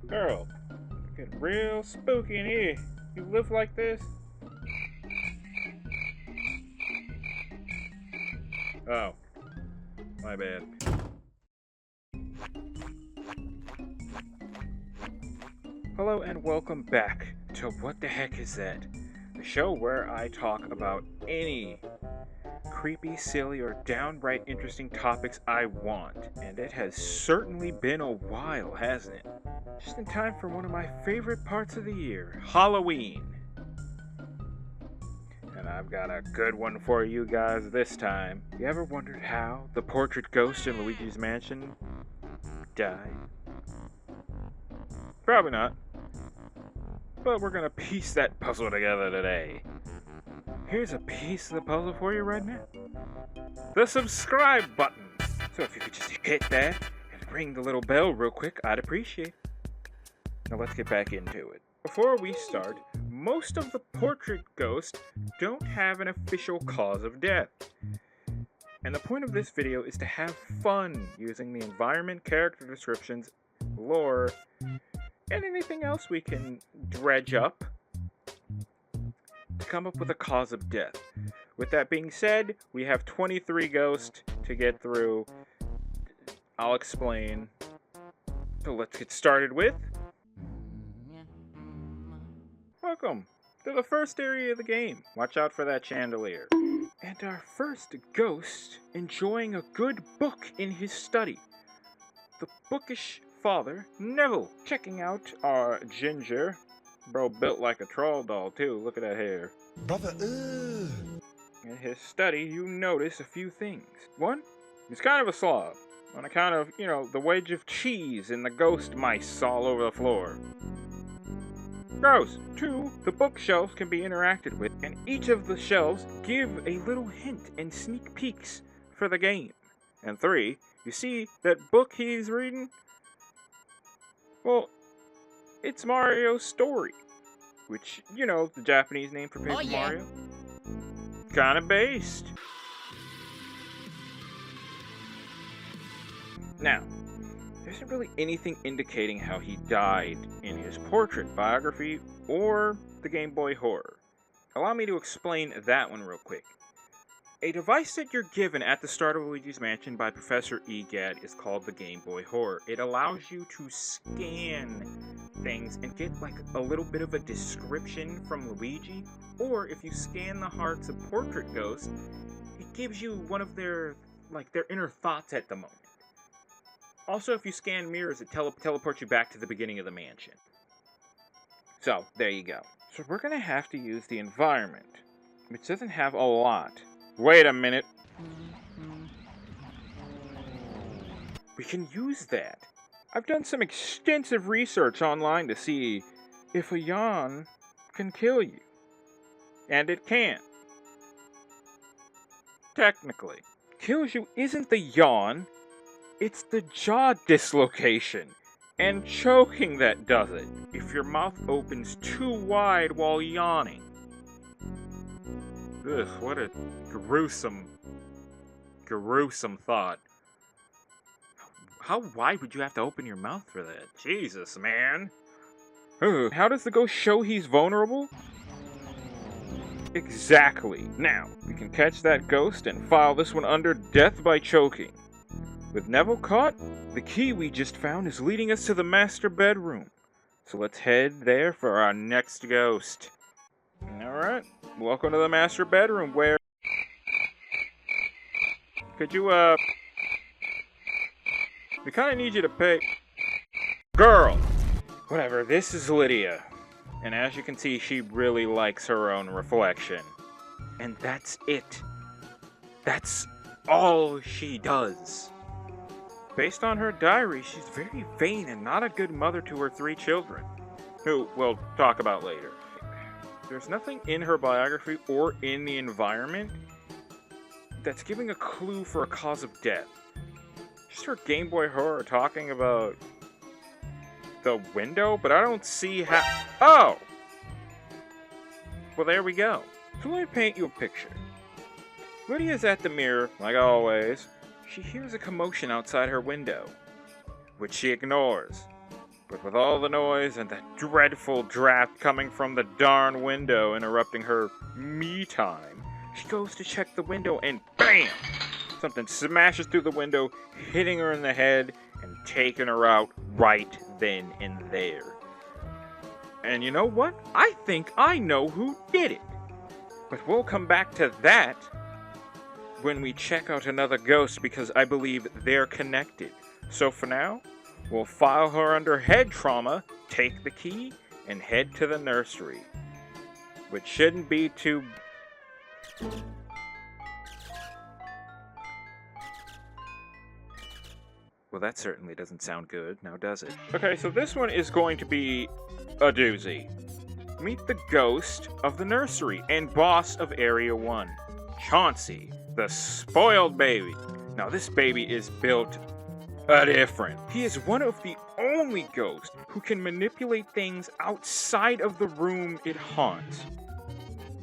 Girl, get real spooky in here. You live like this? Oh, my bad. Hello and welcome back to What the Heck Is That? The show where I talk about any creepy, silly, or downright interesting topics I want. And it has certainly been a while, hasn't it? Just in time for one of my favorite parts of the year, Halloween. And I've got a good one for you guys this time. You ever wondered how the portrait ghost in Luigi's mansion died? Probably not. But we're gonna piece that puzzle together today. Here's a piece of the puzzle for you right now. The subscribe button. So if you could just hit that and ring the little bell real quick, I'd appreciate it. Now let's get back into it. Before we start, most of the portrait ghosts don't have an official cause of death. And the point of this video is to have fun using the environment, character descriptions, lore, and anything else we can dredge up to come up with a cause of death. With that being said, we have 23 ghosts to get through. I'll explain. So let's get started with... Welcome to the first area of the game. Watch out for that chandelier. And our first ghost enjoying a good book in his study. The bookish father, Neville, checking out our ginger. Bro built like a troll doll too, look at that hair. Brother, ugh. In his study, you notice a few things. One, he's kind of a slob, on account of, the wedge of cheese and the ghost mice all over the floor. Gross. Two, the bookshelves can be interacted with, and each of the shelves give a little hint and sneak peeks for the game. And three, you see that book he's reading? Well, it's Mario's Story, which, the Japanese name for Paper Mario. Kinda based. Now, there isn't really anything indicating how he died in his portrait biography or the Game Boy Horror. Allow me to explain that one real quick. A device that you're given at the start of Luigi's Mansion by Professor Egad is called the Game Boy Horror. It allows you to scan things and get like a little bit of a description from Luigi, or if you scan the hearts of portrait ghosts, it gives you one of their inner thoughts at the moment. Also, if you scan mirrors, it teleports you back to the beginning of the mansion. So, there you go. So we're gonna have to use the environment, which doesn't have a lot. Wait a minute. We can use that. I've done some extensive research online to see if a yawn can kill you. And it can. Technically. Kills you isn't the yawn, it's the jaw dislocation and choking that does it. If your mouth opens too wide while yawning. Ugh, what a gruesome thought. How wide would you have to open your mouth for that? Jesus, man. How does the ghost show he's vulnerable? Exactly. Now, we can catch that ghost and file this one under death by choking. With Neville caught, the key we just found is leading us to the master bedroom. So let's head there for our next ghost. Alright, welcome to the master bedroom where... Could you, we kinda need you to pay... Girl! Whatever, this is Lydia. And as you can see, she really likes her own reflection. And that's it. That's all she does. Based on her diary, she's very vain and not a good mother to her 3 children, who we'll talk about later. There's nothing in her biography or in the environment that's giving a clue for a cause of death. Just her Game Boy Horror talking about the window, but I don't see how... Oh! Well, there we go. So let me paint you a picture. Lydia's at the mirror, like always. She hears a commotion outside her window, which she ignores. But with all the noise and that dreadful draft coming from the darn window interrupting her me time, she goes to check the window and BAM! Something smashes through the window, hitting her in the head and taking her out right then and there. And you know what? I think I know who did it. But we'll come back to that when we check out another ghost because I believe they're connected. So for now, we'll file her under head trauma, take the key, and head to the nursery. Which shouldn't be too... Well, that certainly doesn't sound good, now does it? Okay, so this one is going to be a doozy. Meet the ghost of the nursery and boss of Area 1, Chauncey, the spoiled baby. Now, this baby is built different. He is one of the only ghosts who can manipulate things outside of the room it haunts.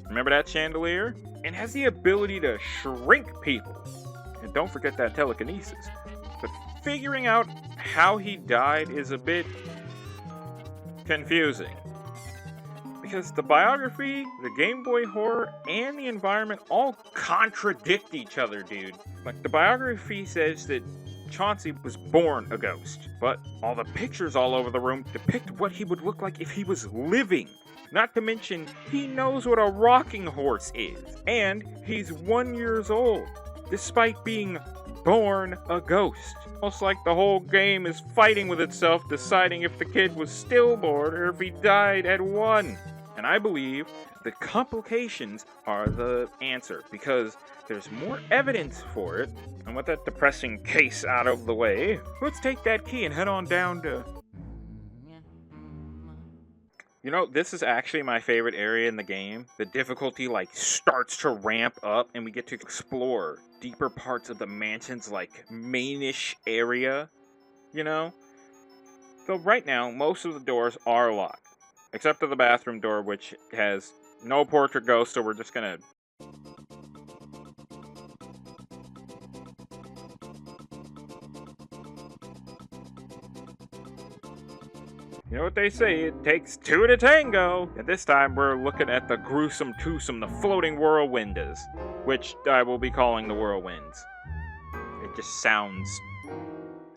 Remember that chandelier? And has the ability to shrink people. And don't forget that telekinesis. But figuring out how he died is a bit confusing. Because the biography, the Game Boy horror, and the environment all contradict each other, dude. Like, the biography says that Chauncey was born a ghost, but all the pictures all over the room depict what he would look like if he was living. Not to mention, he knows what a rocking horse is, and he's 1 year old, despite being born a ghost. Almost like the whole game is fighting with itself, deciding if the kid was stillborn or if he died at 1. And I believe the complications are the answer, because there's more evidence for it. And with that depressing case out of the way, let's take that key and head on down to... You know, this is actually my favorite area in the game. The difficulty, like, starts to ramp up, and we get to explore deeper parts of the mansion's, like, mainish area, you know? So right now, most of the doors are locked. Except for the bathroom door, which has no portrait ghost, so we're just gonna... You know what they say, it takes two to tango! And this time we're looking at the gruesome twosome, the floating whirlwinds, which I will be calling the whirlwinds. It just sounds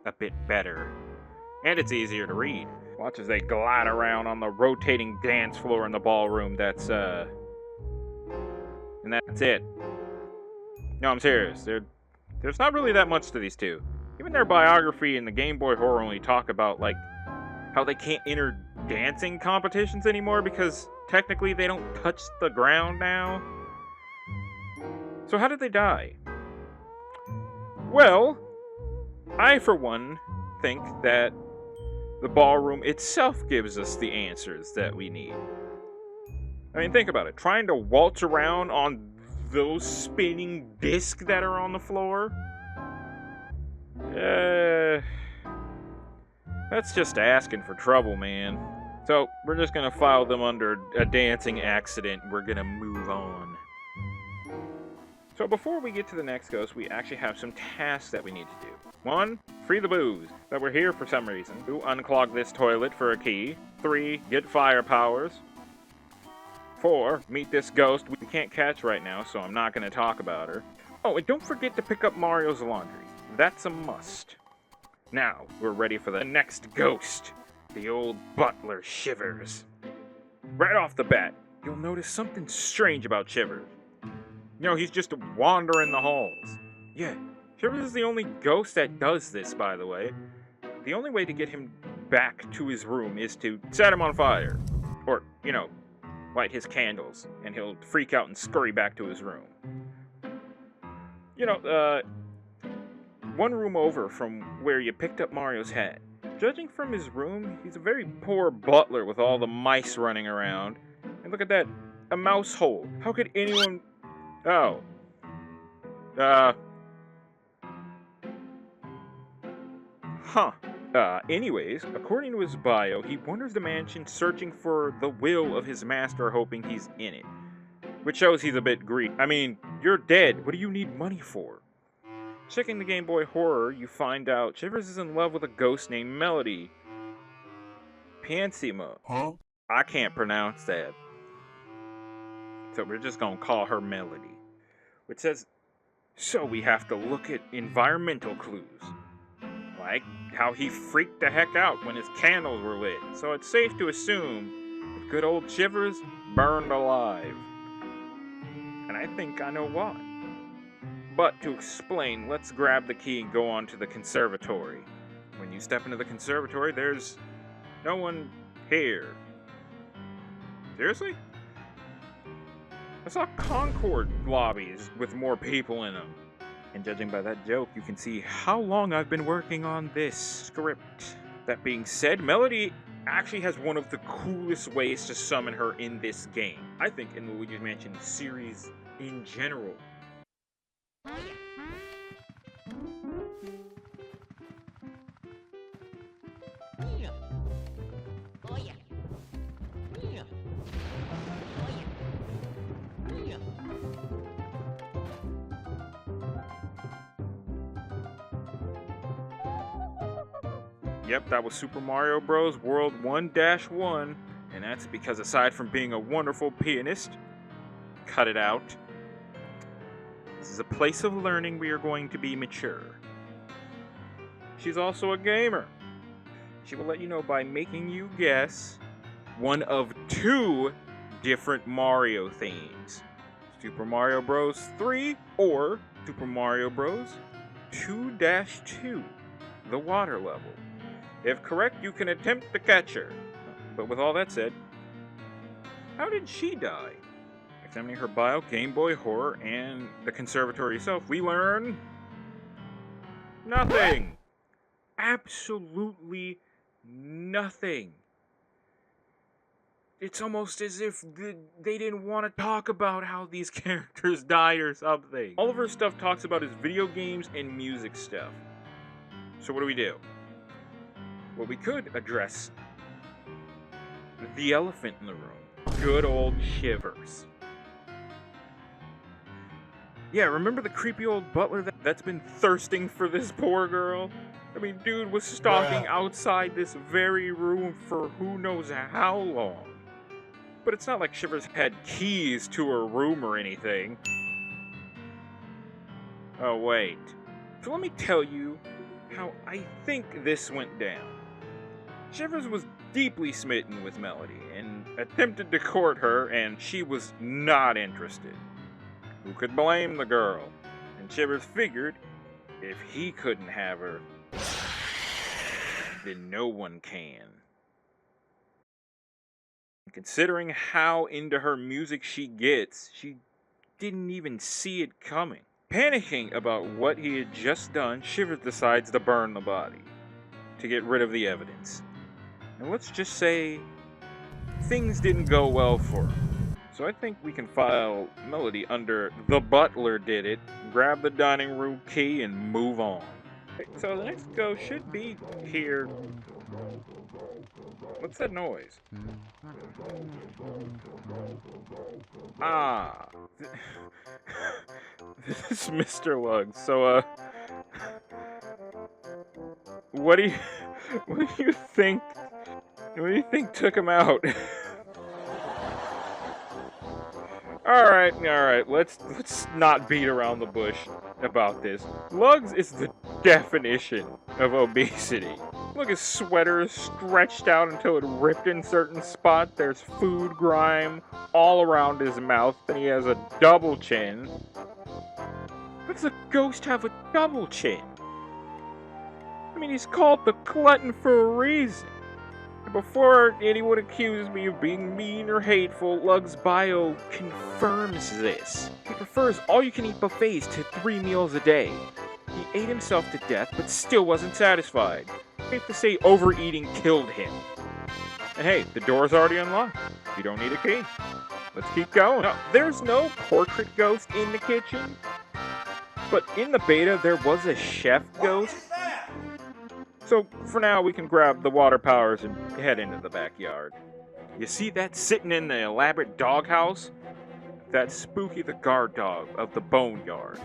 a bit better. And it's easier to read. Watch as they glide around on the rotating dance floor in the ballroom. And that's it. No, I'm serious. There's not really that much to these two. Even their biography and the Game Boy horror only talk about, like, how they can't enter dancing competitions anymore because technically they don't touch the ground now. So how did they die? Well, I, for one, think that the ballroom itself gives us the answers that we need. I mean, think about it. Trying to waltz around on those spinning discs that are on the floor? That's just asking for trouble, man. So, we're just gonna file them under a dancing accident. We're gonna move on. So before we get to the next ghost, we actually have some tasks that we need to do. 1, free the booze, that we're here for some reason. 2, unclog this toilet for a key. 3, get fire powers. 4, meet this ghost we can't catch right now, so I'm not going to talk about her. Oh, and don't forget to pick up Mario's laundry. That's a must. Now, we're ready for the next ghost. The old butler, Shivers. Right off the bat, you'll notice something strange about Shivers. You know, he's just wandering the halls. Yeah, Shivers is the only ghost that does this, by the way. The only way to get him back to his room is to set him on fire. Or, you know, light his candles, and he'll freak out and scurry back to his room. You know, one room over from where you picked up Mario's hat. Judging from his room, he's a very poor butler with all the mice running around. And look at that, a mouse hole. How could anyone... Oh. Anyways, according to his bio, he wanders the mansion searching for the will of his master, hoping he's in it. Which shows he's a bit greedy. I mean, you're dead. What do you need money for? Checking the Game Boy horror, you find out Shivers is in love with a ghost named Melody. Pianissimo. Huh? I can't pronounce that. So we're just gonna call her Melody. Which says, so we have to look at environmental clues. Like how he freaked the heck out when his candles were lit. So it's safe to assume that good old Shivers burned alive. And I think I know why. But to explain, let's grab the key and go on to the conservatory. When you step into the conservatory, there's no one here. Seriously? I saw Concord lobbies with more people in them. And judging by that joke, you can see how long I've been working on this script. That being said, Melody actually has one of the coolest ways to summon her in this game. I think in the Luigi's Mansion series in general. Yep, that was Super Mario Bros. World 1-1, and that's because aside from being a wonderful pianist, cut it out, this is a place of learning. We are going to be mature. She's also a gamer. She will let you know by making you guess one of 2 different Mario themes. Super Mario Bros. 3 or Super Mario Bros. 2-2, the water level. If correct, you can attempt to catch her. But with all that said, how did she die? Examining her bio, Game Boy Horror, and the conservatory itself, we learn nothing. Absolutely nothing. It's almost as if they didn't want to talk about how these characters died or something. All of her stuff talks about is video games and music stuff. So what do? Well, we could address the elephant in the room. Good old Shivers. Yeah, remember the creepy old butler that's been thirsting for this poor girl? I mean, dude was stalking outside this very room for who knows how long. But it's not like Shivers had keys to her room or anything. Oh, wait. So let me tell you how I think this went down. Shivers was deeply smitten with Melody and attempted to court her, and she was not interested. Who could blame the girl? And Shivers figured if he couldn't have her, then no one can. Considering how into her music she gets, she didn't even see it coming. Panicking about what he had just done, Shivers decides to burn the body to get rid of the evidence. And let's just say things didn't go well for him. So I think we can file Melody under the butler did it, grab the dining room key, and move on. So the next go should be here. What's that noise? Ah. This is Mr. Luggs. So, what do you think? What do you think took him out? All right. Let's not beat around the bush about this. Luggs is the definition of obesity. Look, his sweater is stretched out until it ripped in certain spots. There's food grime all around his mouth, and he has a double chin. Does a ghost have a double chin? I mean, he's called the Glutton for a reason. Before anyone accuses me of being mean or hateful, Luggs' bio confirms this. He prefers all-you-can-eat buffets to 3 meals a day. He ate himself to death, but still wasn't satisfied. Safe to say overeating killed him. And hey, the door's already unlocked. You don't need a key. Let's keep going. Now, there's no portrait ghost in the kitchen, but in the beta, there was a chef ghost. So, for now, we can grab the water powers and head into the backyard. You see that sitting in the elaborate doghouse? That's Spooky the guard dog of the boneyard.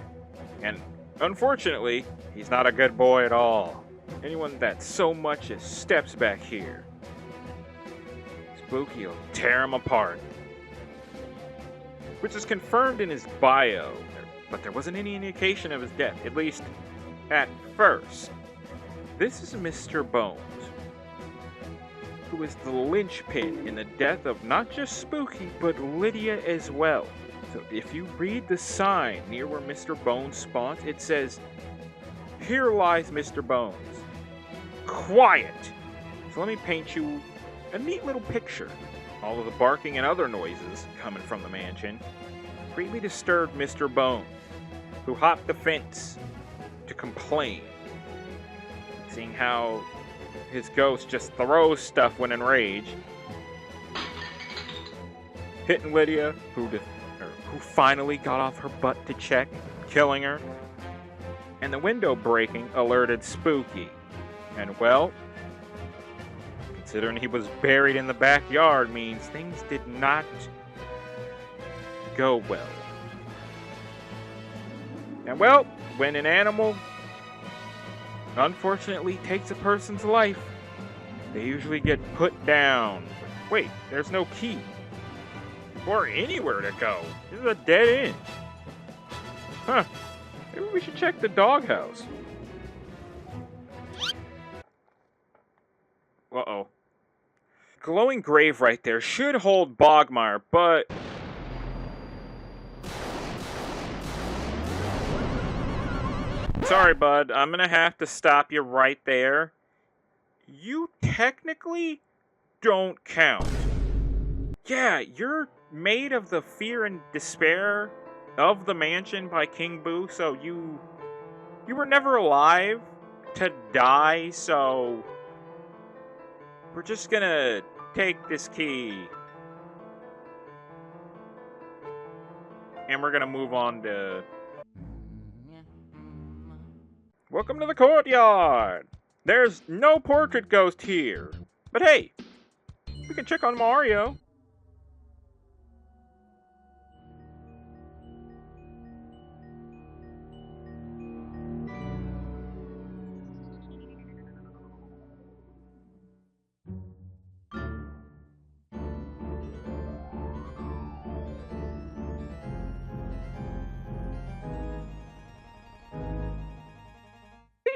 And, unfortunately, he's not a good boy at all. Anyone that so much as steps back here Spooky will tear him apart. Which is confirmed in his bio, but there wasn't any indication of his death, at least at first. This is Mr. Bones, who is the linchpin in the death of not just Spooky, but Lydia as well. So if you read the sign near where Mr. Bones spawns, it says, "Here lies Mr. Bones. Quiet!" So let me paint you a neat little picture. All of the barking and other noises coming from the mansion greatly disturbed Mr. Bones, who hopped the fence to complain, seeing how his ghost just throws stuff when enraged, hitting Lydia, who finally got off her butt to check, killing her, and the window breaking alerted Spooky. And well, considering he was buried in the backyard, means things did not go well. And well, when an animal unfortunately takes a person's life, they usually get put down. Wait, there's no key. Or anywhere to go. This is a dead end. Huh. Maybe we should check the doghouse. Uh-oh. Glowing grave right there should hold Bogmire, but... Sorry, bud. I'm gonna have to stop you right there. You technically don't count. Yeah, you're made of the fear and despair of the mansion by King Boo, so you were never alive to die, so we're just gonna take this key and we're gonna move on to... Welcome to the courtyard! There's no portrait ghost here, but hey, we can check on Mario.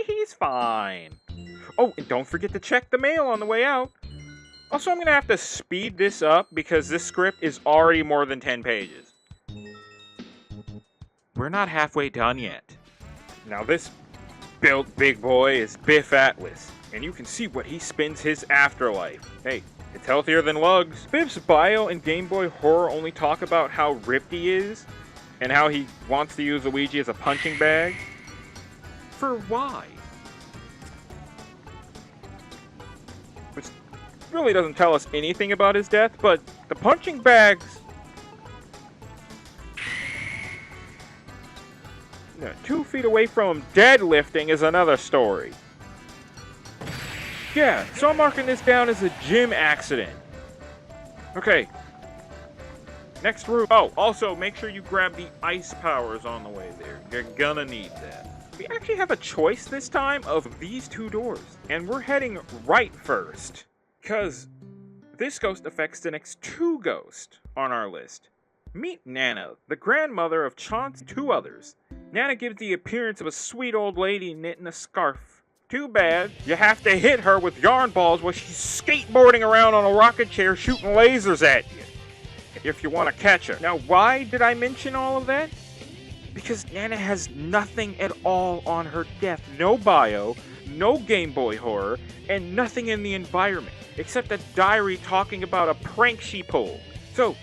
He's fine. Oh, and don't forget to check the mail on the way out. Also, I'm going to have to speed this up because this script is already more than 10 pages. We're not halfway done yet. Now, this built big boy is Biff Atlas, and you can see what he spends his afterlife. Hey, it's healthier than lugs. Biff's bio and Game Boy Horror only talk about how ripped he is and how he wants to use Luigi as a punching bag. For why? Which really doesn't tell us anything about his death, but the punching bags... 2 feet away from him deadlifting is another story. Yeah, so I'm marking this down as a gym accident. Okay. Next room. Oh, also make sure you grab the ice powers on the way there. You're gonna need that. We actually have a choice this time of these 2 doors, and we're heading right first, because this ghost affects the next 2 ghosts on our list. Meet Nana, the grandmother of Chaunt's 2 others. Nana gives the appearance of a sweet old lady knitting a scarf. Too bad, you have to hit her with yarn balls while she's skateboarding around on a rocket chair shooting lasers at you, if you want to catch her. Now, why did I mention all of that? Because Nana has nothing at all on her death. No bio, no Game Boy Horror, and nothing in the environment, except a diary talking about a prank she pulled. So,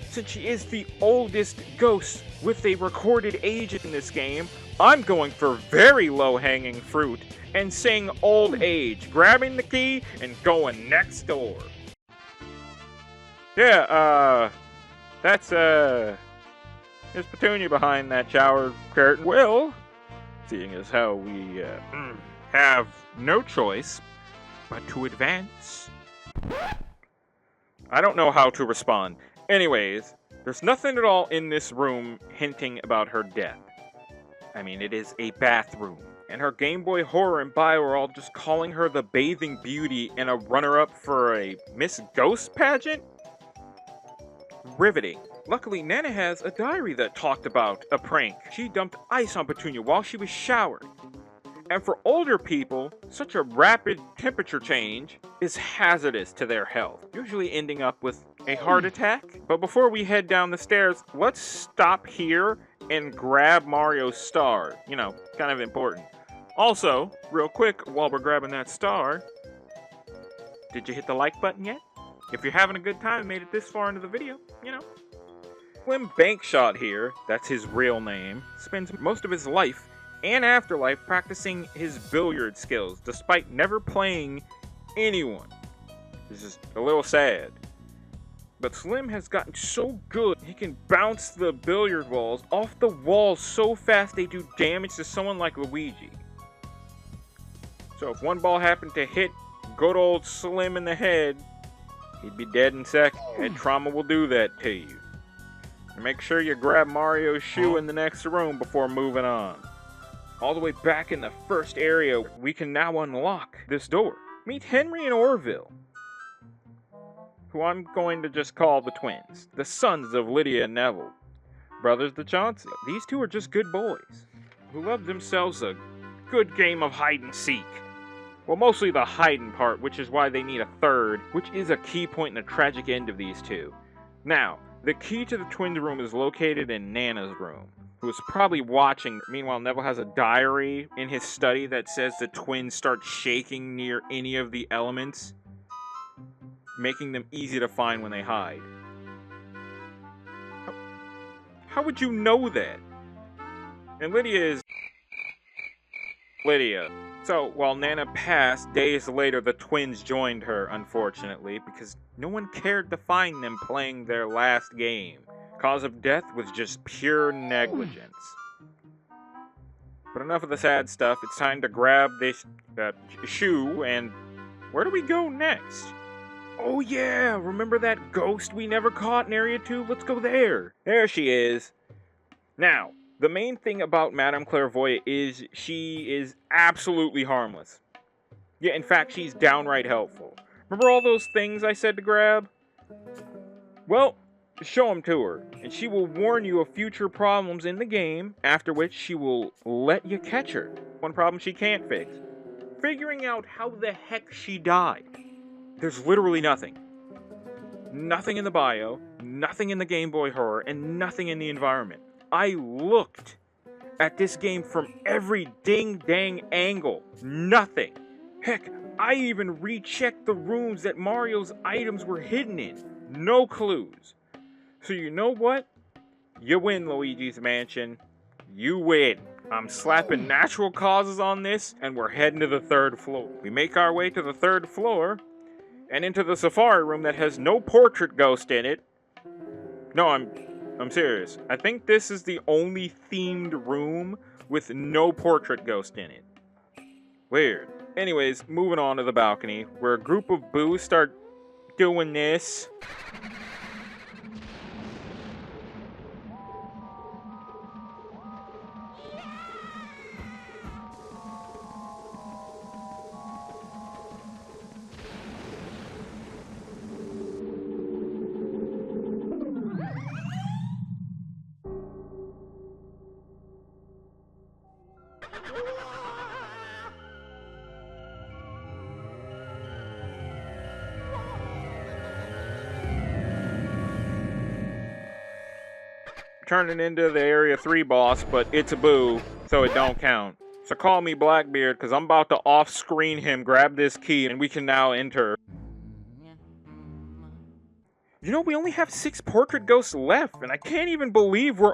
since she is the oldest ghost with a recorded age in this game, I'm going for very low-hanging fruit and saying old age, grabbing the key and going next door. Yeah, that's, there's Petunia behind that shower curtain. Well, seeing as how we have no choice but to advance. I don't know how to respond. Anyways, there's nothing at all in this room hinting about her death. I mean, it is a bathroom, And her Game Boy Horror and bio are all just calling her the bathing beauty and a runner-up for a Miss Ghost pageant? Riveting. Luckily, Nana has a diary that talked about a prank. She dumped ice on Petunia while she was showered. And for older people, such a rapid temperature change is hazardous to their health, usually ending up with a heart attack. But before we head down the stairs, let's stop here and grab Mario's star. You know, kind of important. Also, real quick, while we're grabbing that star, did you hit the like button yet? If you're having a good time and made it this far into the video, you know. Slim Bankshot here, that's his real name, spends most of his life and afterlife practicing his billiard skills, despite never playing anyone. This is a little sad. But Slim has gotten so good, he can bounce the billiard balls off the walls so fast they do damage to someone like Luigi. So if one ball happened to hit good old Slim in the head, he'd be dead in seconds. Head trauma will do that to you. And make sure you grab Mario's shoe in the next room before moving on. All the way back in the first area, we can now unlock this door. Meet Henry and Orville, who I'm going to just call the twins, the sons of Lydia and Neville, brothers the Chauncey. These two are just good boys, who love themselves a good game of hide and seek. Well, mostly the hiding part, which is why they need a third, which is a key point in the tragic end of these two. Now, the key to the twins' room is located in Nana's room, who is probably watching. Meanwhile, Neville has a diary in his study that says the twins start shaking near any of the elements, making them easy to find when they hide. How would you know that? And Lydia is Lydia. So, while Nana passed, days later the twins joined her, unfortunately, because no one cared to find them playing their last game. Cause of death was just pure negligence. But enough of the sad stuff, it's time to grab this shoe, and where do we go next? Oh yeah, remember that ghost we never caught in Area 2? Let's go there. There she is. Now, the main thing about Madame Clairvoyant is she is absolutely harmless. Yeah, in fact, she's downright helpful. Remember all those things I said to grab? Well, show them to her, and she will warn you of future problems in the game, after which she will let you catch her. One problem she can't fix: figuring out how the heck she died. There's literally nothing. Nothing in the bio, nothing in the Game Boy Horror, and nothing in the environment. I looked at this game from every ding-dang angle. Nothing. Heck, I even rechecked the rooms that Mario's items were hidden in. No clues. So you know what? You win, Luigi's Mansion. You win. I'm slapping natural causes on this, and we're heading to the third floor. We make our way to the third floor, and into the safari room that has no portrait ghost in it. No, I'm serious. I think this is the only themed room with no portrait ghost in it. Weird. Anyways, moving on to the balcony, where a group of boos start doing this. Turning into the Area 3 boss, but it's a boo, so it don't count. So call me Blackbeard, because I'm about to off-screen him, grab this key, and we can now enter. You know, we only have 6 portrait ghosts left, and I can't even believe we're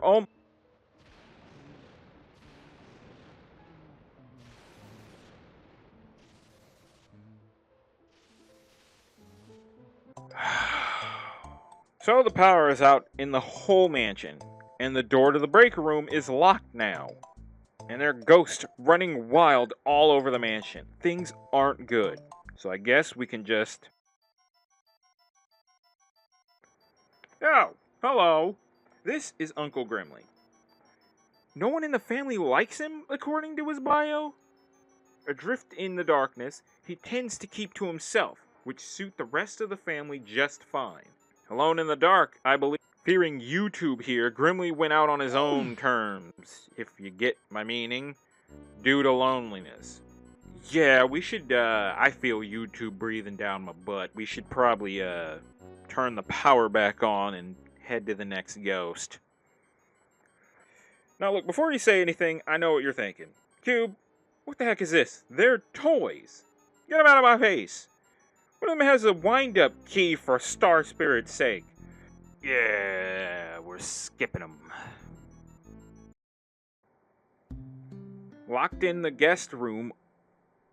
So the power is out in the whole mansion, and the door to the breaker room is locked now. And there are ghosts running wild all over the mansion. Things aren't good. So I guess we can just... Oh, hello. This is Uncle Grimly. No one in the family likes him, according to his bio. Adrift in the darkness, he tends to keep to himself, which suit the rest of the family just fine. Alone in the dark, I believe, fearing YouTube here, grimly went out on his own terms, if you get my meaning, due to loneliness. Yeah, we should, I feel YouTube breathing down my butt. We should probably, turn the power back on and head to the next ghost. Now look, before you say anything, I know what you're thinking. Cube, what the heck is this? They're toys. Get them out of my face. One of them has a wind-up key for Star Spirit's sake. Yeah, we're skipping them. Locked in the guest room,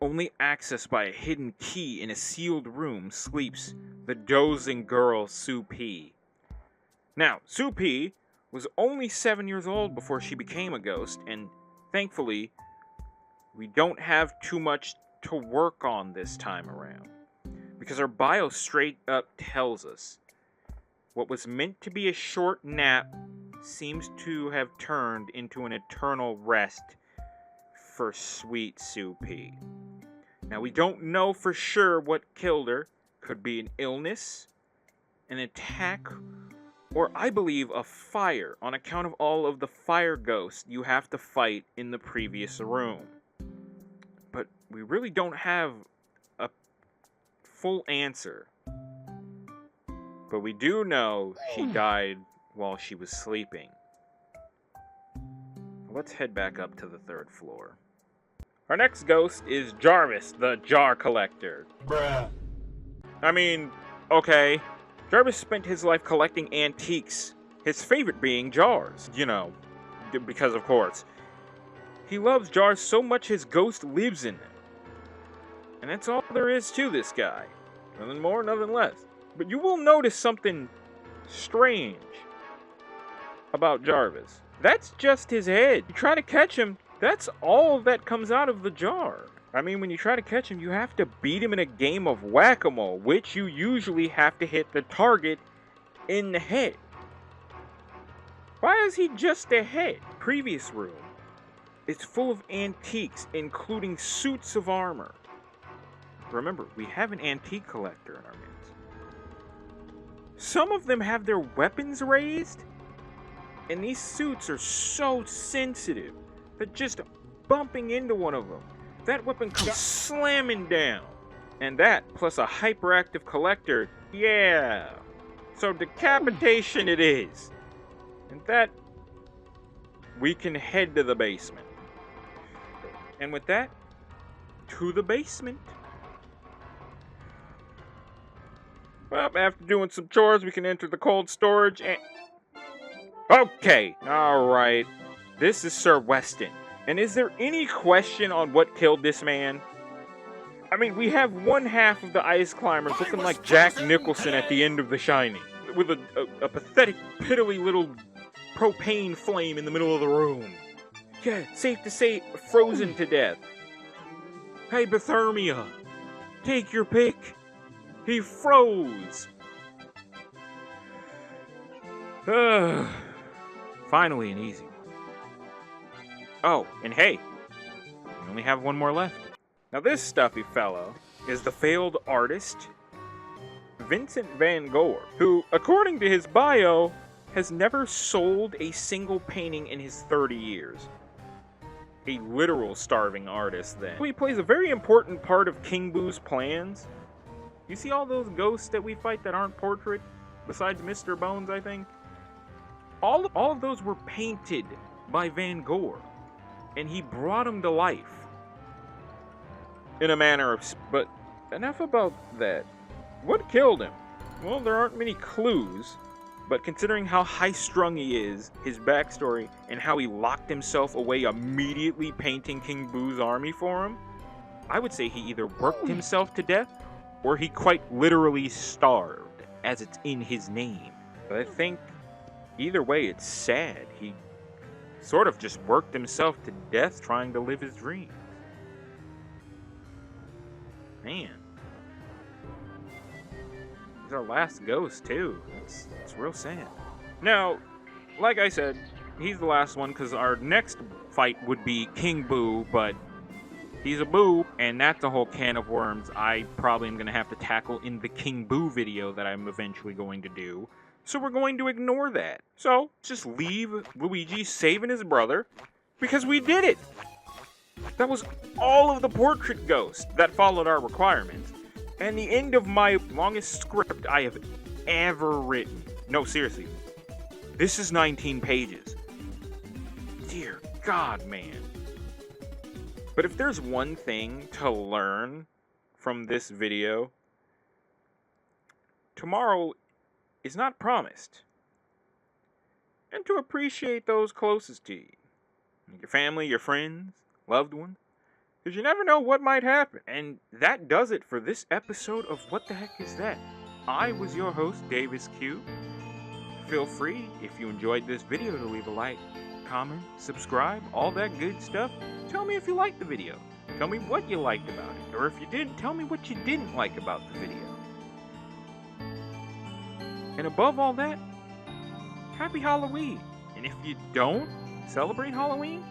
only accessed by a hidden key in a sealed room, sleeps the dozing girl Sue P. Now, Sue P was only 7 years old before she became a ghost, and thankfully, we don't have too much to work on this time around. Because our bio straight up tells us what was meant to be a short nap seems to have turned into an eternal rest for sweet Sue P. Now, we don't know for sure what killed her. Could be an illness, an attack, or I believe a fire on account of all of the fire ghosts you have to fight in the previous room. But we really don't have a full answer. But we do know she died while she was sleeping. Let's head back up to the 3rd floor. Our next ghost is Jarvis, the jar collector. Bruh. I mean, okay. Jarvis spent his life collecting antiques, his favorite being jars, you know, because of course. He loves jars so much his ghost lives in them. And that's all there is to this guy. Nothing more, nothing less. But you will notice something strange about Jarvis. That's just his head. You try to catch him, that's all that comes out of the jar. I mean, when you try to catch him, you have to beat him in a game of whack-a-mole, which you usually have to hit the target in the head. Why is he just a head? Previous room. It's full of antiques, including suits of armor. Remember, we have an antique collector in our midst. Some of them have their weapons raised, and these suits are so sensitive that just bumping into one of them, that weapon comes slamming down. And that, plus a hyperactive collector, yeah. So decapitation it is. And that, we can head to the basement. And with that, to the basement. Well, after doing some chores, we can enter the cold storage and... Okay, alright. This is Sir Weston. And is there any question on what killed this man? I mean, we have one half of the ice climbers looking like Jack Nicholson at the end of The Shining, with a pathetic, piddly little propane flame in the middle of the room. Yeah, safe to say, frozen to death. Hypothermia. Take your pick. He froze. Finally an easy one. Oh, and hey, we only have one more left. Now this stuffy fellow is the failed artist, Vincent van Gogh, who, according to his bio, has never sold a single painting in his 30 years. A literal starving artist, then. He plays a very important part of King Boo's plans. You see all those ghosts that we fight that aren't portrait? Besides Mr. Bones, I think? All of those were painted by Van Gogh. And he brought them to life. In a manner of... But enough about that. What killed him? Well, there aren't many clues. But considering how high-strung he is, his backstory, and how he locked himself away immediately painting King Boo's army for him, I would say he either worked himself to death, or he quite literally starved, as it's in his name. But I think, either way, it's sad. He sort of just worked himself to death trying to live his dreams. Man. He's our last ghost, too. It's real sad. Now, like I said, he's the last one because our next fight would be King Boo, but He's a boob, and that's a whole can of worms I probably am going to have to tackle in the King Boo video that I'm eventually going to do. So we're going to ignore that. So just leave Luigi saving his brother, because we did it! That was all of the portrait ghosts that followed our requirements, and the end of my longest script I have ever written. No, seriously. This is 19 pages. Dear God, man. But if there's one thing to learn from this video, tomorrow is not promised. And to appreciate those closest to you. Your family, your friends, loved ones. Because you never know what might happen. And that does it for this episode of What the Heck Is That? I was your host, Daviscube. Feel free, if you enjoyed this video, to leave a like, comment, subscribe, all that good stuff. Tell me if you liked the video. Tell me what you liked about it. Or if you didn't, tell me what you didn't like about the video. And above all that, happy Halloween. And if you don't celebrate Halloween,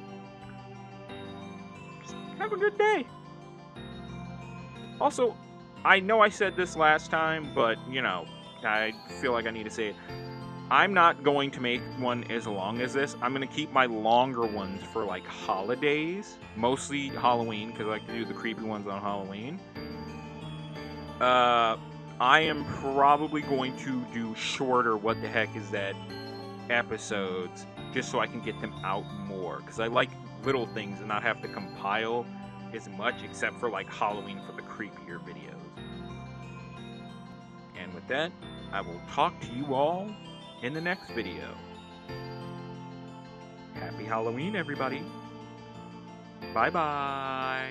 just have a good day. Also, I know I said this last time, but, you know, I feel like I need to say it. I'm not going to make one as long as this. I'm going to keep my longer ones for, like, holidays. Mostly Halloween, because I like to do the creepy ones on Halloween. I am probably going to do shorter What the Heck Is That episodes, just so I can get them out more. Because I like little things and not have to compile as much, except for, like, Halloween for the creepier videos. And with that, I will talk to you all in the next video. Happy Halloween, everybody. Bye-bye.